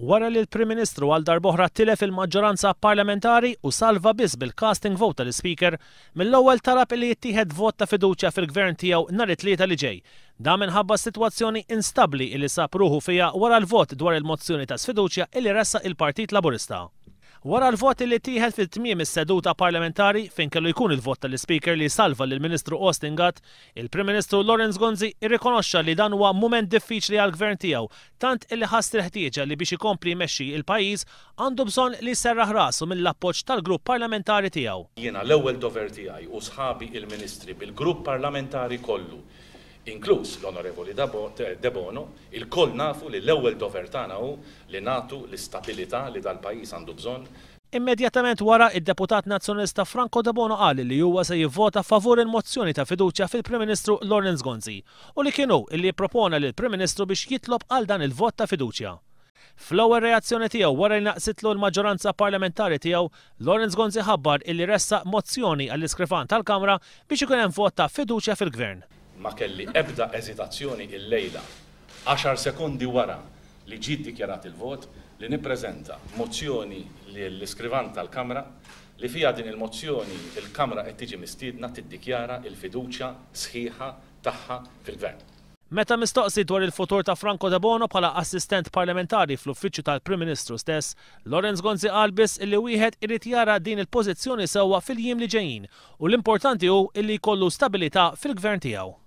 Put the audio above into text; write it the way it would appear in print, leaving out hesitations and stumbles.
Wara li l-Prim Ministru għal darb'oħra tilef il-maġġoranza parlamentari u salva biss bil-casting vote tal-Speaker, mill-ewwel talab li jittieħed vot ta' fiduċja fil-Gvern tiegħu nhar it-tlieta li ġej. Dan minħabba sitwazzjoni instabbli li sab ruħu fiha wara l-vot dwar il-mozzjoni ta' sfiduċja li ressaq il-Partit Laburista. Wara l-vot li tieħed fit-tmiem is-seduta parlamentari fejn kellu jkun il-vot tal-Speaker li salva lill-Ministru Austin Gatt, il-Prim Ministru Lawrence Gonzi irrikonoxxa li dan huwa mument diffiċli għall-Gvern tiegħu, tant illi ħass il-ħtieġa li biex ikompli jmexxi il-pajjiż għandu bżonn li serraħ rasu mill-appoġġ tal-grupp parlamentari tiegħu. Jiena l-ewwel dover tiegħi u sħabi il-Ministri bil-grupp parlamentari kollu, inkluż l-Onorevoli De Bono, il-koll nafu li l-ewwel dover tagħna hu li nagħtu l-istabilità li dal-pajjiż għandu bżonn. Immedjatament wara id-Deputat Nazzjonalista Franco De Bono qal li huwa se jivvota favur il-mozzjoni ta' fiduċja fil-Prim Ministru Lawrence Gonzi u li kienu illi jippropona lill-Prim Ministru biex jitlob għal dan il-vot ta' fiduċja. Fl-ewwel reazzjoni tiegħu wara li naqsitlu l-maġġoranza parlamentari tiegħu, Lawrence Gonzi ħabbar illi ressaq mozzjoni għall-iskrifan tal-Kamra biex ikun hemm vot ta' fiduċja fil-Gvern. Ma kelli ebda eżitazzjoni il-lejla 10 sekondi wara li ġiet dikjarat il-vot li nippreżenta mozzjoni l-iskrivan tal-Kamra li fiha din il-mozzjoni il-Kamra qed tiġi mistiedna tiddikjara l-fiduċja sħiħa tagħha fil-Gvern. Meta mistoqsi dwar il-futur ta' Franco De Bono bħala assistent parlamentari fl-uffiċċju tal-Prim Ministru stess, Lawrence Gonzi qal biss illi wieħed irid jara din il-pożizzjoni sewwa fil-jiem li ġejjin u l-importanti hu illi jkollu stabilità fil-Gvern tiegħu.